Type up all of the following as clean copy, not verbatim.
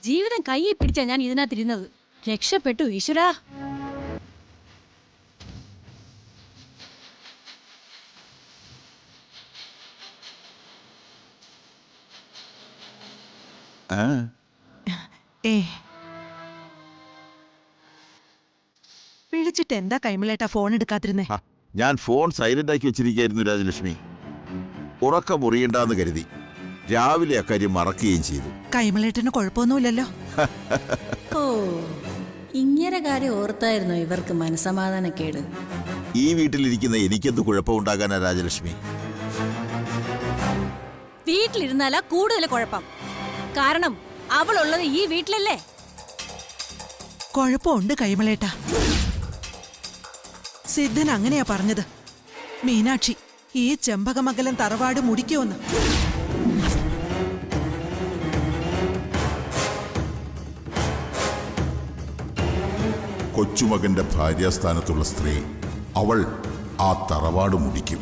ജീവിതം കയ്യിൽ പിടിച്ചാ ഞാൻ ഇതിനകത്തിരുന്നത്. രക്ഷപ്പെട്ടു ഈശ്വരാ. വിളിച്ചിട്ട് എന്താ കൈമളേട്ടാ ഫോൺ എടുക്കാതിരുന്നേ? ഞാൻ ഫോൺ സൈലന്റ് ആക്കി വെച്ചിരിക്കുകയായിരുന്നു രാജലക്ഷ്മി. ഉറക്കം മുറിയണ്ടെന്ന് കരുതി. രാവിലെ അക്കാര്യം മറക്കുകയും ചെയ്തു. കൈമളേട്ടന് കുഴപ്പമൊന്നുമില്ലല്ലോ? ഓ, ഇങ്ങനെ കാര്യം ഓർത്തായിരുന്നോ ഇവർക്ക് മനസമാധാനക്കേട്? ഈ വീട്ടിലിരിക്കുന്ന എനിക്കെന്ത് കുഴപ്പമുണ്ടാകാനാ രാജലക്ഷ്മി? വീട്ടിലിരുന്നാലാ കൂടുതൽ കുഴപ്പം. കാരണം അവളുള്ളത് ഈ വീട്ടിലല്ലേ. കുഴപ്പമുണ്ട് കൈമളേട്ടാ. സിദ്ധൻ അങ്ങനെയാ പറഞ്ഞത്. മീനാക്ഷി ഈ ചെമ്പകമംഗലം തറവാട് മുടിക്കുമെന്ന്. കൊച്ചുമകന്റെ ഭാര്യാസ്ഥാനത്തുള്ള സ്ത്രീ അവൾ ആ തറവാട് മുടിക്കും.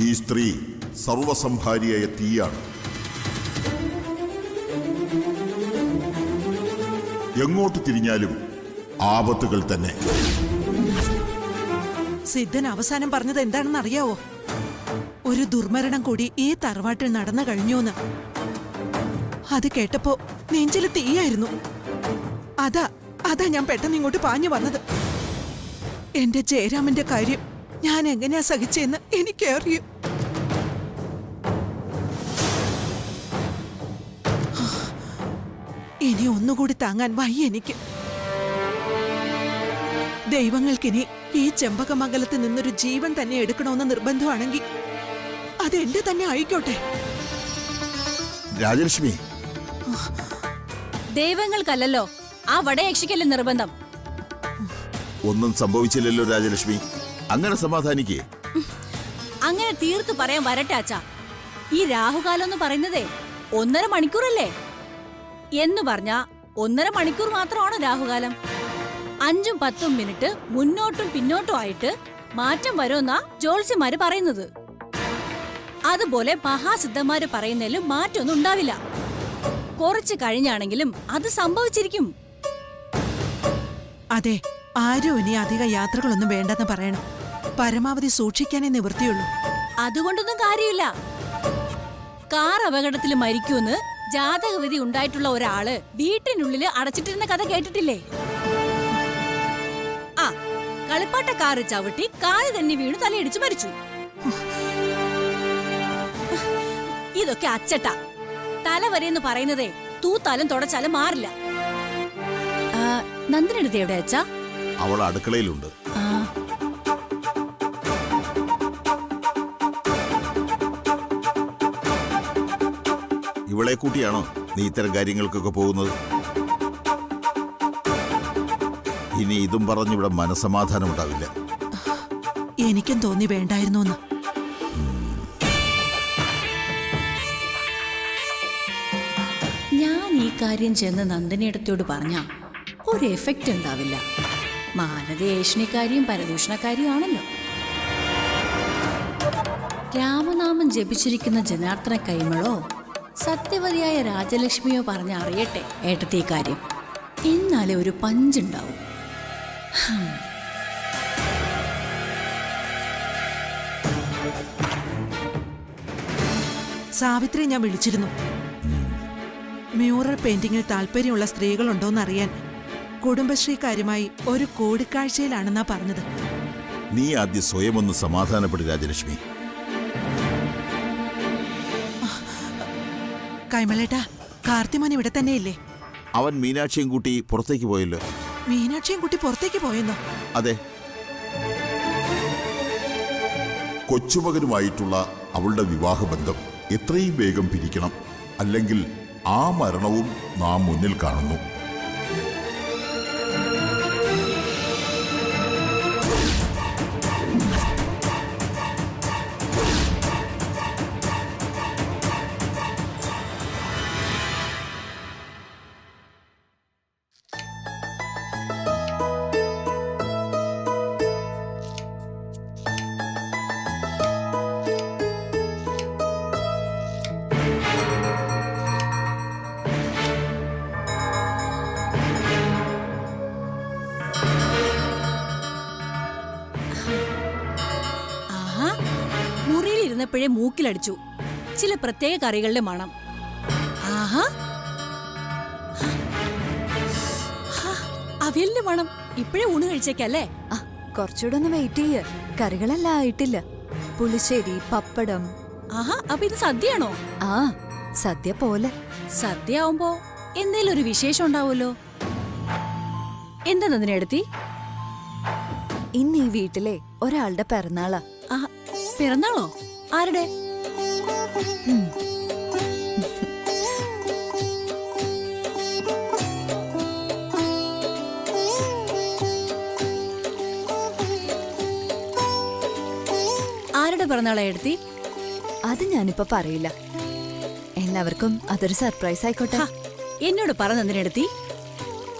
ഈ സ്ത്രീ സർവസംഹാരിയായ തീയാണ്. എങ്ങോട്ട് തിരിഞ്ഞാലും ആപത്തുകൾ തന്നെ. സിദ്ധൻ അവസാനം പറഞ്ഞത് എന്താണെന്ന് അറിയാവോ? ഒരു ദുർമരണം കൂടി ഈ തറവാട്ടിൽ നടന്നു കഴിഞ്ഞൂന്ന്. അത് കേട്ടപ്പോ നെഞ്ചില് തീയായിരുന്നു. അതാ ഞാൻ പെട്ടെന്ന് ഇങ്ങോട്ട് പാഞ്ഞു വന്നത്. എന്റെ ജയരാമന്റെ കാര്യം ഞാൻ എങ്ങനെയാ സഹിച്ചെന്ന് എനിക്കറിയൂ. ഇനി ഒന്നുകൂടി താങ്ങാൻ വയ്യ എനിക്ക്. ദൈവങ്ങൾക്കിനി ഈ ചെമ്പകമംഗലത്ത് നിന്നൊരു ജീവൻ തന്നെ എടുക്കണമെന്ന് നിർബന്ധമാണെങ്കിൽ അത് എന്റെ തന്നെ ആയിക്കോട്ടെ. രാജലക്ഷ്മി, ദൈവങ്ങൾക്കല്ലല്ലോ ആ വടയക്ഷിക്കല്ലേ നിർബന്ധം. ഒന്നും സംഭവിച്ചില്ലല്ലോ രാജലക്ഷ്മി. അങ്ങനെ സമാധാനിക്കേ. അങ്ങനെ തീർത്തു പറയാൻ വരട്ടെ അച്ഛാ. ഈ രാഹുകാലം എന്ന് പറയുന്നതേ 1.5 മണിക്കൂറല്ലേ? എന്ന് പറഞ്ഞാ 1.5 മണിക്കൂർ മാത്രമാണോ രാഹുകാലം? 5ഉം 10ഉം മിനിറ്റ് മുന്നോട്ടും പിന്നോട്ടും ആയിട്ട് മാറ്റം വരുമെന്നാ ജ്യോത്സ്യന്മാര് പറയുന്നത്. അതുപോലെ മഹാസിദ്ധന്മാര് പറയുന്നതിലും മാറ്റമൊന്നും ഉണ്ടാവില്ല. കുറച്ച് കഴിഞ്ഞാണെങ്കിലും അത് സംഭവിച്ചിരിക്കും. അതെ, ആരും ഇനി അധിക യാത്രകളൊന്നും വേണ്ടെന്ന് പറയണം. പരമാവധി സൂക്ഷിക്കാനേ നിവൃത്തിയുള്ളൂ. അതുകൊണ്ടൊന്നും കാര്യമില്ല. കാർ അപകടത്തിൽ മരിക്കൂന്ന് ജാതകവിധി ഉണ്ടായിട്ടുള്ള ഒരാള് വീട്ടിനുള്ളില് അടച്ചിട്ടിരുന്ന കഥ കേട്ടിട്ടില്ലേ? ആ, കളിപ്പാട്ട കാറ് ചവിട്ടി കാല് തന്നെ വീണു തലയിടിച്ച് മരിച്ചു. ഇതൊക്കെ അച്ചട്ട. തലവരെയെന്ന് പറയുന്നതേ തൂത്താലും തുടച്ചാലും മാറില്ല. നന്ദിനെടുത്ത് എവിടെ അച്ഛാ? അവൾ അടുക്കളയിലുണ്ട്. ഇവളെ കൂട്ടിയാണോ നീ ഇത്തരം കാര്യങ്ങൾക്കൊക്കെ പോകുന്നത്? ഇനി ഇതും പറഞ്ഞിവിടെ മനസമാധാനം ഉണ്ടാവില്ല. എനിക്കും തോന്നി വേണ്ടായിരുന്നു എന്ന്. ഞാൻ ഈ കാര്യം ചെന്ന് നന്ദിനിയടത്തോട് പറഞ്ഞ ഒരു എഫക്റ്റ് ഉണ്ടാവില്ല. മാനത ഏഷണിക്കാരിയും പരദൂഷണക്കാരിയും ആണല്ലോ. രാമനാമം ജപിച്ചിരിക്കുന്ന ജനാർദ്ദന കൈമളോ സത്യവതിയായ രാജലക്ഷ്മിയോ പറഞ്ഞ അറിയട്ടെ ഏട്ടത്തെ ഈ കാര്യം. എന്നാലേ ഒരു പഞ്ചുണ്ടാവും. സാവിത്രി ഞാൻ വിളിച്ചിരുന്നു. മ്യൂറൽ പെയിന്റിങ്ങിൽ താല്പര്യമുള്ള സ്ത്രീകളുണ്ടോന്നറിയാൻ കുടുംബശ്രീക്കാരുമായി ഒരു കൂടിക്കാഴ്ചയിലാണെന്നാ പറഞ്ഞത്. നീ ആദ്യം സ്വയം ഒന്ന് സമാധാനപ്പെടും രാജലക്ഷ്മി. കൈമളേട്ടാ, കാർത്തിമോൻ ഇവിടെ തന്നെയില്ലേ? അവൻ മീനാക്ഷിയും കൂട്ടി പുറത്തേക്ക് പോയല്ലോ. മീനാക്ഷിയും കുട്ടി പുറത്തേക്ക് പോയെന്നോ? അതെ. കൊച്ചുമകനുമായിട്ടുള്ള അവളുടെ വിവാഹബന്ധം എത്രയും വേഗം പിരിക്കണം. അല്ലെങ്കിൽ ആ മരണവും നാം മുന്നിൽ കാണുന്നു. വന്നപ്പോഴേ മൂക്കിലടിച്ചു. ചില പ്രത്യേക കറികളുടെ മണം. ആഹാ, അവിയലിന്റെ മണം. ഇപ്പോഴേ ഊണ് കഴിച്ചേക്കല്ലേ? ആ, കുറച്ചുകൂടെ ഒന്ന് വെയിറ്റ് ചെയ്യ. കറികളെല്ലാം ആയിട്ടില്ല. പുളിശ്ശേരി, പപ്പടം. ആഹാ, അപ്പൊ ഇത് സദ്യയാണോ? ആ, സദ്യ പോലെ. സദ്യ ആവുമ്പോ എന്തേലും ഒരു വിശേഷം ഉണ്ടാവുമല്ലോ. എന്താ നന്ദിനിയെടുത്തി? ഇന്ന് ഈ വീട്ടിലെ ഒരാളുടെ പിറന്നാളാ. ആ, പിറന്നാളോ? ആരുടെ? ആരുടെ പിറന്നാളാ എടുത്തി? അത് ഞാനിപ്പോ പറയില്ല. എല്ലാവർക്കും അതൊരു സർപ്രൈസ് ആയിക്കോട്ടെ. എന്നോട് പറ നന്ദിനിയെടുത്തി.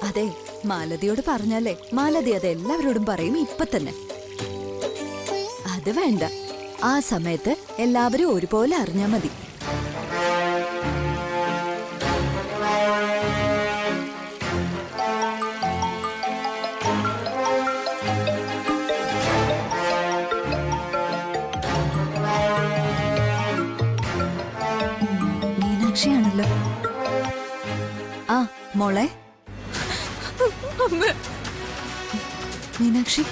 അതെ, മാലതിയോട് പറഞ്ഞാലേ മാലതി അത് എല്ലാവരോടും പറയും ഇപ്പൊ തന്നെ. അത് വേണ്ട, ആ സമയത്ത് എല്ലാവരും ഒരുപോലെ അറിഞ്ഞാ മതി. മീനാക്ഷിയാണല്ലോ. ആ മോളെ. മീനാക്ഷി,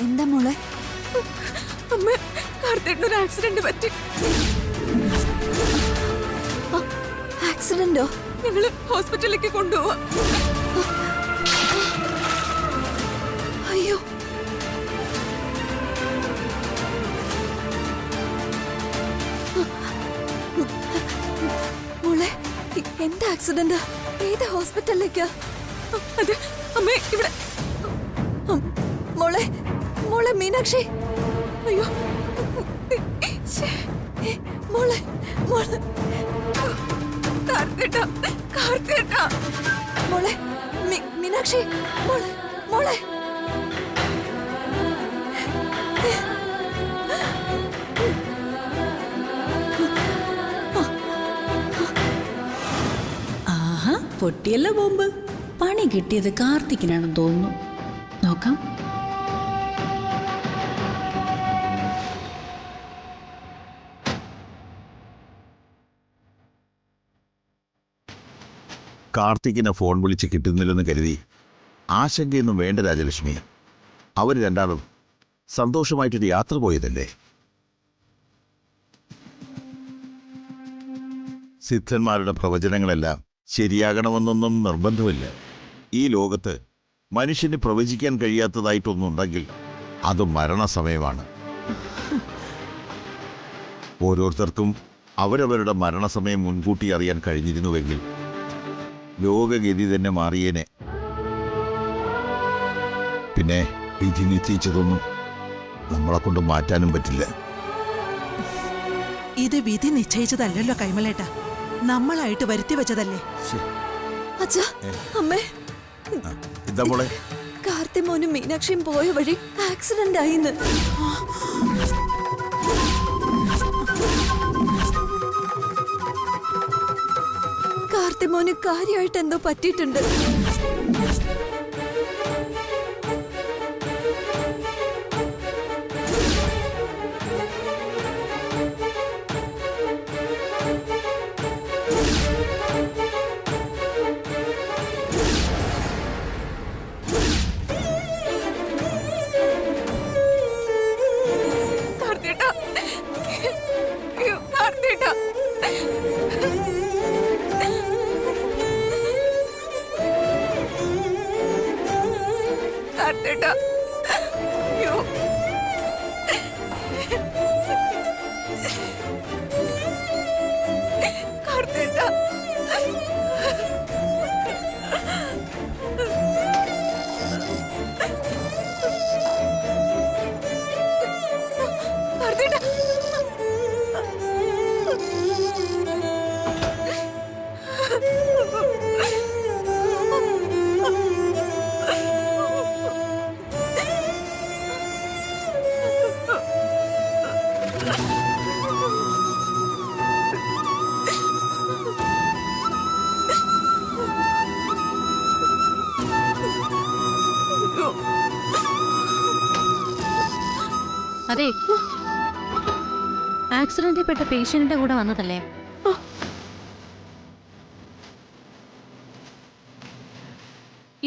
എന്താ മോളെ? ആക്സിഡന്റ് പറ്റി. ആക്സിഡന്റോ? ഞങ്ങള് ഹോസ്പിറ്റലിലേക്ക് കൊണ്ടുപോവാ. അയ്യോ, മോളെ എന്താ ആക്സിഡന്റ്? ഏത് ഹോസ്പിറ്റലിലേക്കാ? അതെ അമ്മേ, ഇവിടെ. മോളെ, മോളെ മീനാക്ഷി. അയ്യോ, മോളെ, മോളെ. കാർത്തിയേട്ടാ, കാർത്തിയേട്ടാ. മോളെ, മീനാക്ഷി. മോളെ, മോളെ. ആഹാ, പൊട്ടിയല്ലോ ബോംബ്. പണി കിട്ടിയത് കാർത്തിക്കിനാണെന്ന് തോന്നുന്നു. നോക്കാം. കാർത്തിക്കിനെ ഫോൺ വിളിച്ച് കിട്ടുന്നില്ലെന്ന് കരുതി ആശങ്കയൊന്നും വേണ്ട രാജലക്ഷ്മി. അവർ രണ്ടാളും സന്തോഷമായിട്ടൊരു യാത്ര പോയതല്ലേ. സിദ്ധന്മാരുടെ പ്രവചനങ്ങളെല്ലാം ശരിയാകണമെന്നൊന്നും നിർബന്ധമില്ല. ഈ ലോകത്ത് മനുഷ്യന് പ്രവചിക്കാൻ കഴിയാത്തതായിട്ടൊന്നുണ്ടെങ്കിൽ അത് മരണസമയമാണ്. ഓരോരുത്തർക്കും അവരവരുടെ മരണസമയം മുൻകൂട്ടി അറിയാൻ കഴിഞ്ഞിരുന്നുവെങ്കിൽ ലോകഗതി തന്നെ മാറിയേനെ. പിന്നെ വിധി നിശ്ചയിച്ചതൊന്നും നമ്മളെ കൊണ്ട് മാറ്റാനും പറ്റില്ല. ഇത് വിധി നിശ്ചയിച്ചതല്ലല്ലോ കൈമലേട്ട, നമ്മളായിട്ട് വരുത്തി വെച്ചതല്ലേ. അച്ഛാ, അമ്മേ, എന്താ മോളെ? കാർത്തി മോനും മീനാക്ഷിയും പോയ വഴി ആക്സിഡന്റ് ആയിന്ന്. കാർത്തി മോന് കാര്യമായിട്ട് എന്തോ പറ്റിയിട്ടുണ്ട്. കാർത്തിയേട്ടാ, അയ്യോ, കാർത്തിയേട്ടാ. കാർത്തിയേട്ടാ, അയ്യോ. കാർത്തിയേട്ടാ. കാർത്തിയേട്ടാ. അതെ, ആക്സിഡന്റിൽ പെട്ട പേഷ്യന്റിന്റെ കൂടെ വന്നതല്ലേ?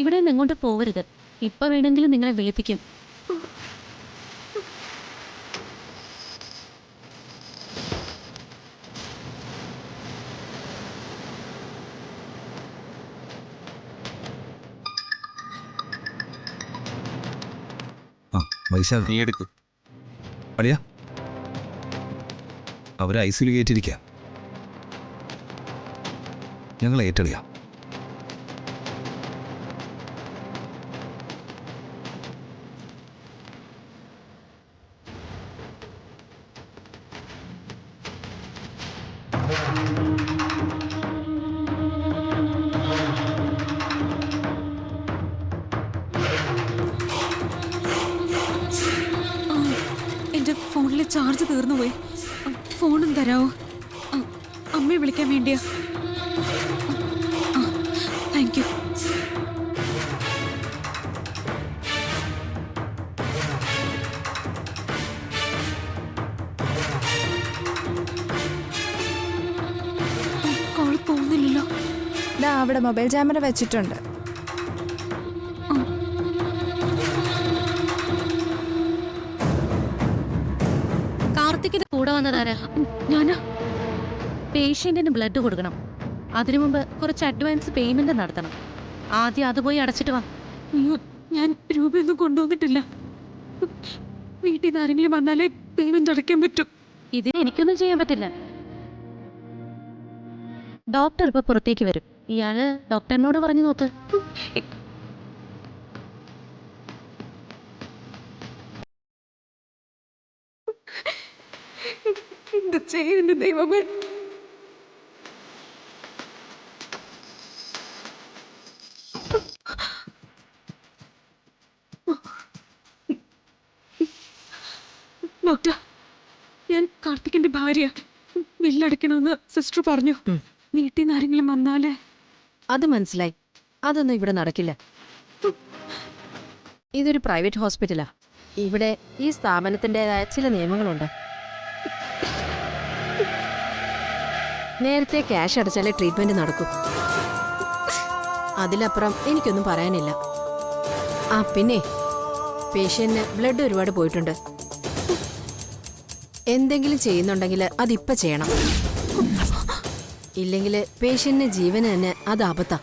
ഇവിടെ നിന്ന് ഇങ്ങോട്ട് പോവരുത്. ഇപ്പൊ വേണമെങ്കിലും നിങ്ങളെ വിളിപ്പിക്കും. വൈശാഖ് നീ എടുക്കും. അളിയ അവരെ ഐസിയിൽ കയറ്റിരിക്കുക. ഞങ്ങൾ ഏറ്റളിയ. എന്റെ ഫോണിലെ ചാർജ് തീർന്നു പോയി. ഫോണും തരാവോ? അമ്മയെ വിളിക്കാൻ വേണ്ടിയാ. Thank you. കോൾ പോകുന്നില്ലല്ലോ. അവിടെ മൊബൈൽ ക്യാമറ വെച്ചിട്ടുണ്ട്. കാർത്തിക്കിന്റെ കൂടെ വന്നതാരാ? ഞാനാ. പേഷ്യന്റിന് ബ്ലഡ് കൊടുക്കണം. അതിനു മുമ്പ് കുറച്ച് അഡ്വാൻസ് പേയ്മെന്റ് നടത്തണം. ആദ്യം അത് പോയി അടച്ചിട്ട് വാ. അയ്യോ, ഞാൻ രൂപയൊന്നും കൊണ്ടുവന്നിട്ടില്ല. വീട്ടിൽ നിന്ന് ആരെങ്കിലും വന്നാലേ പേയ്മെന്റ് അടയ്ക്കാൻ പറ്റും. ഇതിന് എനിക്കൊന്നും ചെയ്യാൻ പറ്റില്ല. ഡോക്ടർ ഇപ്പൊ പുറത്തേക്ക് വരും. ഇയാള് ഡോക്ടറിനോട് പറഞ്ഞു നോക്ക്. എന്ത് ചെയ്യുന്നു ദൈവമേ? ഡോക്ടർ, ഞാൻ കാർത്തിക്കിന്റെ ഭാര്യ. ബില്ലടയ്ക്കണമെന്ന് സിസ്റ്റർ പറഞ്ഞു. വീട്ടിൽ നിന്ന് ആരെങ്കിലും വന്നാലേ. അത് മനസ്സിലായി. അതൊന്നും ഇവിടെ നടക്കില്ല. ഇതൊരു പ്രൈവറ്റ് ഹോസ്പിറ്റലാ. ഇവിടെ ഈ സ്ഥാപനത്തിൻ്റെതായ ചില നിയമങ്ങളുണ്ട്. നേരത്തെ ക്യാഷ് അടച്ചാലേ ട്രീറ്റ്മെന്റ് നടക്കും. അതിലപ്പുറം എനിക്കൊന്നും പറയാനില്ല. ആ പിന്നെ പേഷ്യന്റിന് ബ്ലഡ് ഒരുപാട് പോയിട്ടുണ്ട്. എന്തെങ്കിലും ചെയ്യുന്നുണ്ടെങ്കിൽ അതിപ്പോ ചെയ്യണം. ഇല്ലെങ്കിൽ പേഷ്യന്റിന് ജീവന് തന്നെ അത് ആപത്താ.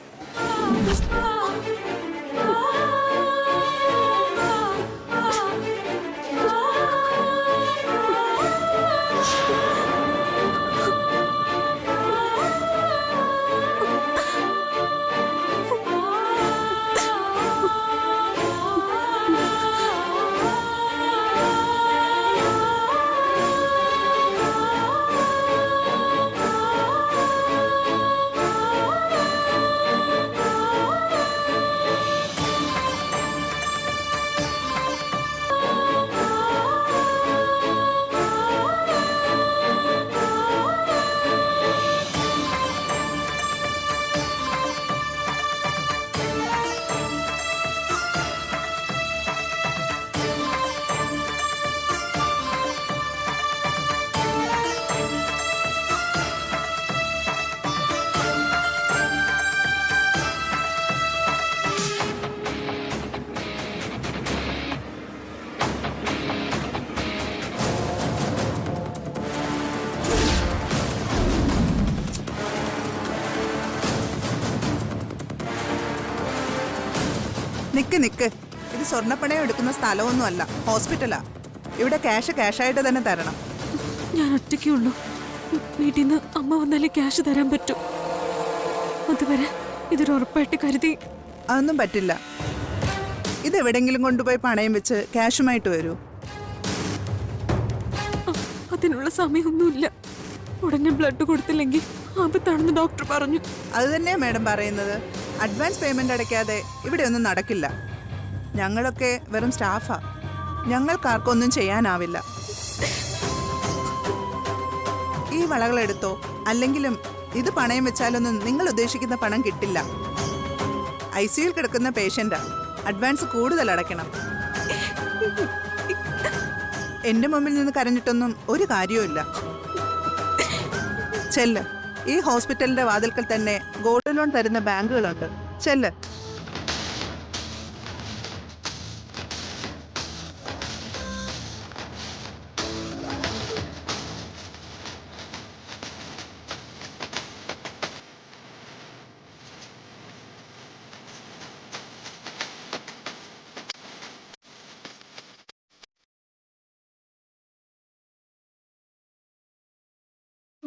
നിക്ക് ഇത് സ്വർണ്ണപ്പണയം എടുക്കുന്ന സ്ഥലമൊന്നുമല്ല, ഹോസ്പിറ്റലാ. ഇവിടെ ക്യാഷായിട്ട് തന്നെ തരണം. ഞാൻ ഒറ്റയ്ക്കേ ഉള്ളൂ. വീട്ടിൽ നിന്ന് അമ്മ വന്നാലേ ക്യാഷ് തരാൻ പറ്റും. അതുവരെ ഇതൊരു ഉറപ്പായിട്ട് കരുതി. അതൊന്നും പറ്റില്ല. ഇതെവിടെങ്കിലും കൊണ്ടുപോയി പണയം വെച്ച് ക്യാഷുമായിട്ട് വരൂ. അതിനുള്ള സമയമൊന്നുമില്ല. ഉടനെ ബ്ലഡ് കൊടുത്തില്ലെങ്കിൽ ആപത്താണെന്ന് ഡോക്ടർ പറഞ്ഞു. അത് തന്നെയാ മേഡം പറയുന്നത്. അഡ്വാൻസ് പേയ്മെന്റ് അടയ്ക്കാതെ ഇവിടെ ഒന്നും നടക്കില്ല. ഞങ്ങളൊക്കെ വെറും സ്റ്റാഫാ. ഞങ്ങൾക്കാർക്കൊന്നും ചെയ്യാനാവില്ല. ഈ വളകളെടുത്തോ, അല്ലെങ്കിലും ഇത് പണയം വെച്ചാലൊന്നും നിങ്ങൾ ഉദ്ദേശിക്കുന്ന പണം കിട്ടില്ല. ICUയിൽ കിടക്കുന്ന പേഷ്യന്റാ. അഡ്വാൻസ് കൂടുതൽ അടയ്ക്കണം. എന്റെ മുമ്പിൽ നിന്ന് കരഞ്ഞിട്ടൊന്നും ഒരു കാര്യവുമില്ല. ചെല്ല്. ഈ ഹോസ്പിറ്റലിന്റെ വാതിൽക്കൽ തന്നെ ഗോൾഡ് ലോൺ തരുന്ന ബാങ്കുകളുണ്ട്. ചെല്ല്.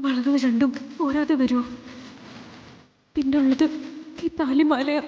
വളവ് രണ്ടും പോരാതെ വരുമോ? പിന്നുള്ളത് ഈ താലിമാലയാ.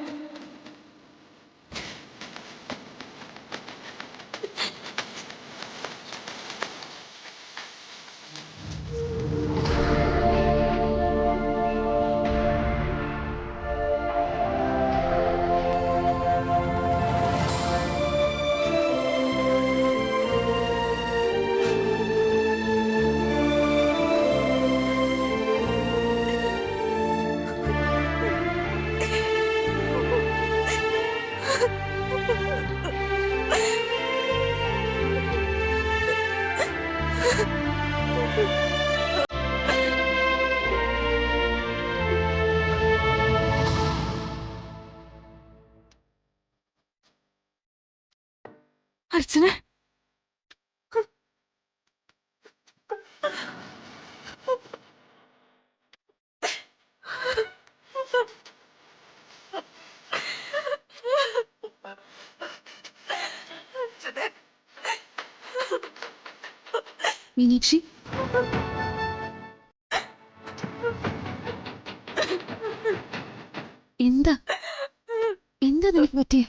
അർച്ചന, മീനാക്ഷി, എന്താ എന്താ നിനക്ക് പറ്റിയേ?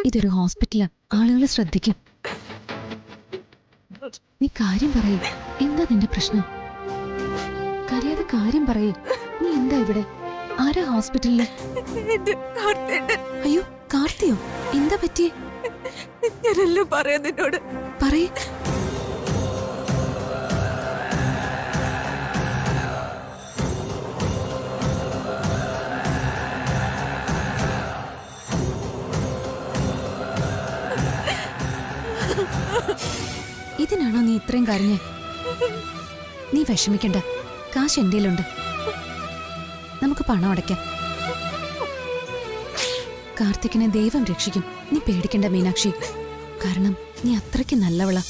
ഇതൊരു ഹോസ്പിറ്റലാ, ആളുകൾ ശ്രദ്ധിക്കും. നീ കാര്യം പറയേ, എന്താ നിന്റെ പ്രശ്നം? കരയാതെ കാര്യം പറയേ. നീ എന്താ ഇവിടെ? ആരാ ഹോസ്പിറ്റലില്? അയ്യോ കാർത്തിയോ, എന്താ പറ്റിയേ? ഞാനെല്ലാം പറയാം നിന്നോട്. പറയേ. ഇതിനാണോ നീ ഇത്രയും കരഞ്ഞേ? നീ വിഷമിക്കണ്ട, കാശ് എന്റേലുണ്ട്. നമുക്ക് പണം അടയ്ക്കാം. കാർത്തികിനെ ദൈവം രക്ഷിക്കും. നീ പേടിക്കണ്ട മീനാക്ഷി, കാരണം നീ അത്രയ്ക്ക് നല്ലവളാ.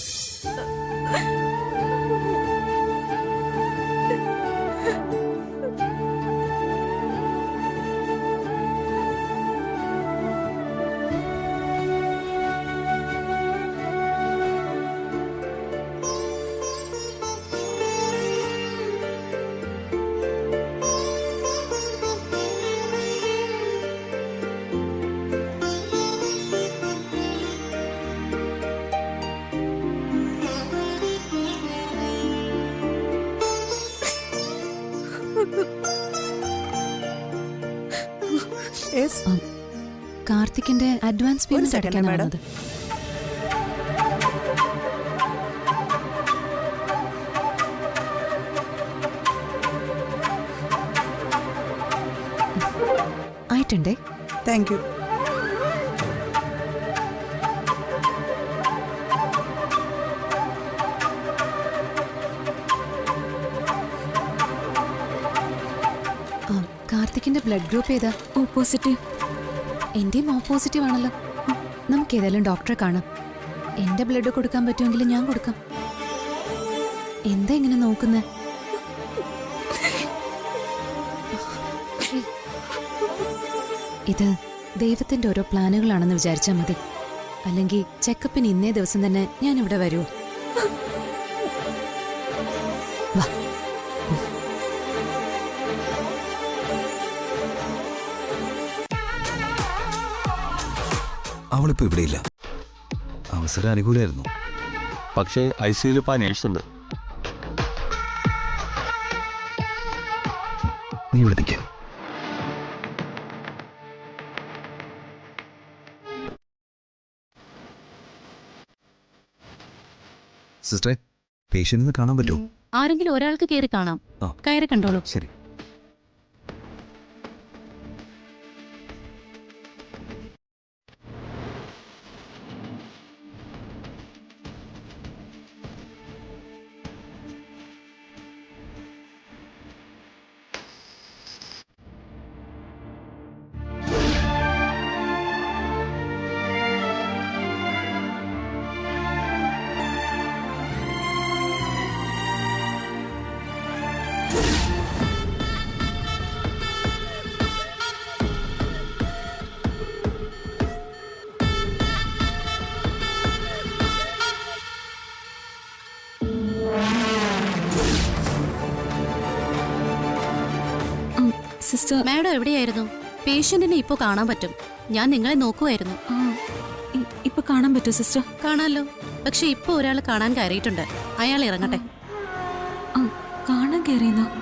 കാർത്തിക്കിന്റെ അഡ്വാൻസ് പേയ്മെന്റ് അടയ്ക്കാനാണത്. ആയിട്ടുണ്ടേ. Thank you. കാർത്തിക്കിന്റെ ബ്ലഡ് ഗ്രൂപ്പ് ഏതാ? O positive. എന്റെയും ഓ പോസിറ്റീവ് ആണല്ലോ. നമുക്ക് ഏതായാലും ഡോക്ടറെ കാണാം. എന്റെ ബ്ലഡ് കൊടുക്കാൻ പറ്റുമെങ്കിൽ ഞാൻ കൊടുക്കാം. എന്താ ഇങ്ങനെ നോക്കുന്നേ? ഇത് ദൈവത്തിന്റെ ഓരോ പ്ലാനുകളാണെന്ന് വിചാരിച്ചാൽ മതി. അല്ലെങ്കിൽ ചെക്കപ്പിന് ഇന്നേ ദിവസം തന്നെ ഞാൻ ഇവിടെ വരൂ. വാ. അവളിപ്പോ ഇവിടെയില്ല. അവസരം അനുകൂലമായിരുന്നു. പക്ഷേ ICUയിൽ ഇപ്പോൾ നേഴ്സുണ്ട്. നീ ഇവിടെ നിൽക്കുക. സിസ്റ്ററെ, പേഷ്യന്റിനെ കാണാൻ പറ്റുമോ? ആരെങ്കിലും ഒരാൾക്ക് കയറി കാണാം. കയറി കണ്ടോളൂ. ശരി. സിസ്റ്റർ മാഡം എവിടെയായിരുന്നു? പേഷ്യന്റിനെ ഇപ്പോ കാണാൻ പറ്റും. ഞാൻ നിങ്ങളെ നോക്കുമായിരുന്നു. ഇപ്പൊ കാണാൻ പറ്റുമോ സിസ്റ്റർ? കാണാലോ. പക്ഷെ ഇപ്പൊ ഒരാൾ കാണാൻ കയറിയിട്ടുണ്ട്. അയാൾ ഇറങ്ങട്ടെ. കാണാൻ കയറിയെന്നോ?